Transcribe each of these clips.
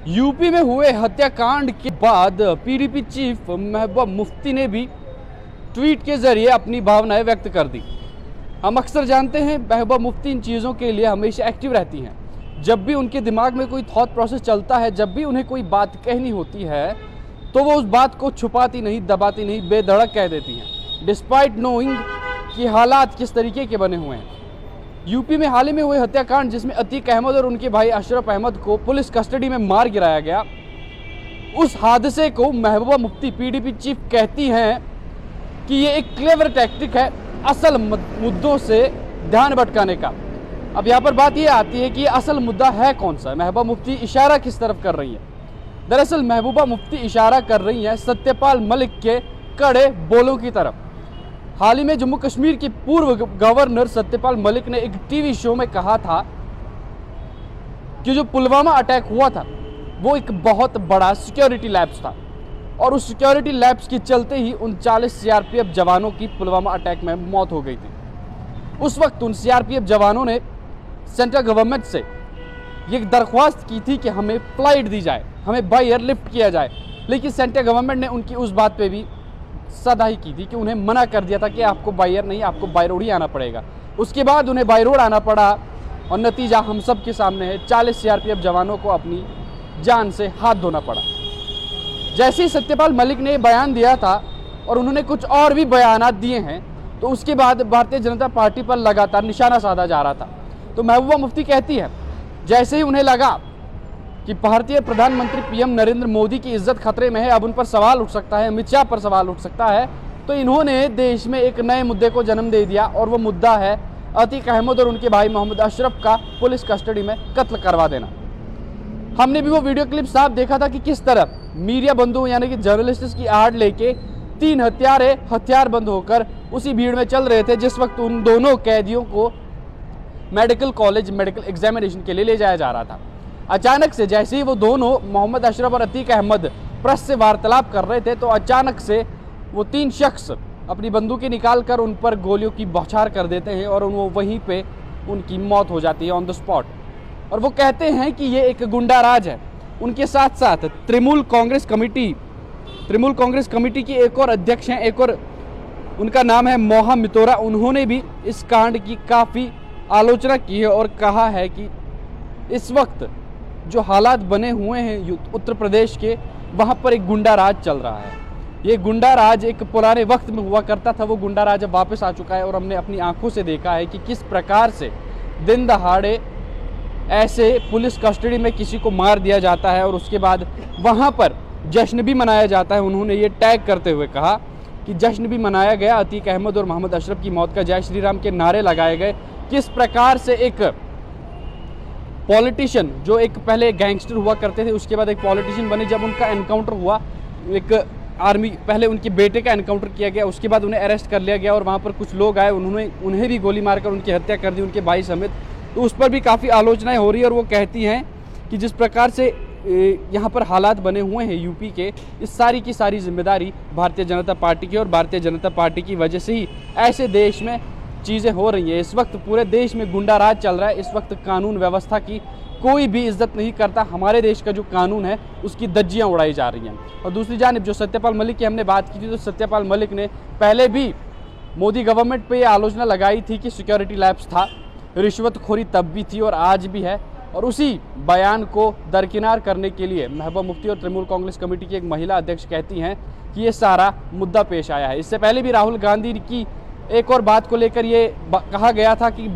UP में हुए हत्याकांड के बाद पीडीपी चीफ महबूबा मुफ्ती ने भी ट्वीट के जरिए अपनी भावनाएं व्यक्त कर दी। हम अक्सर जानते हैं महबूबा मुफ्ती इन चीज़ों के लिए हमेशा एक्टिव रहती हैं। जब भी उनके दिमाग में कोई थॉट प्रोसेस चलता है, जब भी उन्हें कोई बात कहनी होती है, तो वो उस बात को छुपाती नहीं, दबाती नहीं, बेधड़क कह देती हैं, डिस्पाइट नोइंग कि हालात किस तरीके के बने हुए हैं। यूपी में हाल ही में हुए हत्याकांड, जिसमें अतीक अहमद और उनके भाई अशरफ अहमद को पुलिस कस्टडी में मार गिराया गया, उस हादसे को महबूबा मुफ्ती पीडीपी चीफ कहती हैं कि ये एक क्लेवर टैक्टिक है असल मुद्दों से ध्यान भटकाने का। अब यहाँ पर बात ये आती है कि ये असल मुद्दा है कौन सा है। महबूबा मुफ्ती इशारा किस तरफ कर रही है? दरअसल महबूबा मुफ्ती इशारा कर रही हैं सत्यपाल मलिक के कड़े बोलों की तरफ। हाल ही में जम्मू कश्मीर के पूर्व गवर्नर सत्यपाल मलिक ने एक टीवी शो में कहा था कि जो पुलवामा अटैक हुआ था वो एक बहुत बड़ा सिक्योरिटी लैप्स था, और उस सिक्योरिटी लैप्स के चलते ही 39 सीआरपीएफ जवानों की पुलवामा अटैक में मौत हो गई थी। उस वक्त उन सीआरपीएफ जवानों ने सेंट्रल गवर्नमेंट से ये दरख्वास्त की थी कि हमें फ्लाइट दी जाए, हमें बाय एयर लिफ्ट किया जाए, लेकिन सेंट्रल गवर्नमेंट ने उनकी उस बात पे भी सदाई की थी कि उन्हें मना कर दिया था कि आपको बाय एयर नहीं, आपको बाय रोड ही आना पड़ेगा। उसके बाद उन्हें बाय रोड आना पड़ा और नतीजा हम सब के सामने है। 40 सीआरपीएफ जवानों को अपनी जान से हाथ धोना पड़ा। जैसे ही सत्यपाल मलिक ने बयान दिया था और उन्होंने कुछ और भी बयानात दिए हैं, तो उसके बाद भारतीय जनता पार्टी पर लगातार निशाना साधा जा रहा था। तो महबूबा मुफ्ती कहती है जैसे ही उन्हें लगा कि भारतीय प्रधानमंत्री पीएम नरेंद्र मोदी की इज्जत खतरे में है, अब उन पर सवाल उठ सकता है, अमित शाह पर सवाल उठ सकता है, तो इन्होंने देश में एक नए मुद्दे को जन्म दे दिया, और वो मुद्दा है अतीक अहमद और उनके भाई मोहम्मद अशरफ का पुलिस कस्टडी में कत्ल करवा देना। हमने भी वो वीडियो क्लिप साफ देखा था कि किस तरह मीडिया बंधु यानी कि जर्नलिस्ट की आड़ लेके 3 हत्यारे हथियारबंद होकर उसी भीड़ में चल रहे थे, जिस वक्त उन दोनों कैदियों को मेडिकल कॉलेज मेडिकल एग्जामिनेशन के लिए ले जाया जा रहा था। अचानक से जैसे ही वो दोनों मोहम्मद अशरफ और अतीक अहमद प्रेस से वार्तालाप कर रहे थे, तो अचानक से वो 3 शख्स अपनी बंदूकें निकाल कर उन पर गोलियों की बौछार कर देते हैं और वो वहीं पे उनकी मौत हो जाती है ऑन द स्पॉट। और वो कहते हैं कि ये एक गुंडा राज है। उनके साथ साथ तृणमूल कांग्रेस कमेटी की एक और अध्यक्ष हैं, एक और उनका नाम है मोहा मितोरा। उन्होंने भी इस कांड की काफ़ी आलोचना की है और कहा है कि इस वक्त जो हालात बने हुए हैं उत्तर प्रदेश के, वहाँ पर एक गुंडा राज चल रहा है। ये गुंडा राज एक पुराने वक्त में हुआ करता था, वो गुंडा राज अब वापस आ चुका है, और हमने अपनी आंखों से देखा है कि किस प्रकार से दिन दहाड़े ऐसे पुलिस कस्टडी में किसी को मार दिया जाता है और उसके बाद वहाँ पर जश्न भी मनाया जाता है। उन्होंने ये टैग करते हुए कहा कि जश्न भी मनाया गया, अतीक अहमद और मोहम्मद अशरफ की मौत का जय श्री राम के नारे लगाए गए। किस प्रकार से एक पॉलिटिशियन, जो एक पहले गैंगस्टर हुआ करते थे, उसके बाद एक पॉलिटिशियन बने, जब उनका एनकाउंटर हुआ, एक आर्मी, पहले उनके बेटे का एनकाउंटर किया गया, उसके बाद उन्हें अरेस्ट कर लिया गया और वहाँ पर कुछ लोग आए, उन्हें भी गोली मारकर उनकी हत्या कर दी, उनके भाई समेत। तो उस पर भी काफ़ी आलोचनाएं हो रही है, और वो कहती हैं कि जिस प्रकार से यहाँ पर हालात बने हुए हैं यूपी के, इस सारी की सारी जिम्मेदारी भारतीय जनता पार्टी की, और भारतीय जनता पार्टी की वजह से ही ऐसे देश में चीज़ें हो रही हैं। इस वक्त पूरे देश में गुंडा राज चल रहा है। इस वक्त कानून व्यवस्था की कोई भी इज्जत नहीं करता। हमारे देश का जो कानून है उसकी धज्जियां उड़ाई जा रही हैं। और दूसरी जानिब जो सत्यपाल मलिक की हमने बात की थी, तो सत्यपाल मलिक ने पहले भी मोदी गवर्नमेंट पे ये आलोचना लगाई थी कि सिक्योरिटी लैप्स था, रिश्वतखोरी तब भी थी और आज भी है, और उसी बयान को दरकिनार करने के लिए महबूबा मुफ्ती और तृणमूल कांग्रेस कमेटी की एक महिला अध्यक्ष कहती हैं कि ये सारा मुद्दा पेश आया है। इससे पहले भी राहुल गांधी की एक और बात को लेकर ये कहा गया था कि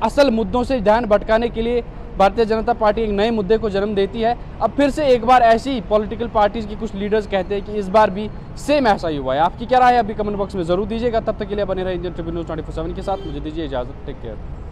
असल मुद्दों से ध्यान भटकाने के लिए भारतीय जनता पार्टी एक नए मुद्दे को जन्म देती है। अब फिर से एक बार ऐसी पॉलिटिकल पार्टीज की कुछ लीडर्स कहते हैं कि इस बार भी सेम ऐसा ही हुआ है। आपकी क्या राय है अभी कमेंट बॉक्स में जरूर दीजिएगा। तब तक के लिए बने रहे इंडियन ट्रिब्यून न्यूज़ 24/7 के साथ। मुझे दीजिए इजाजत। Take care.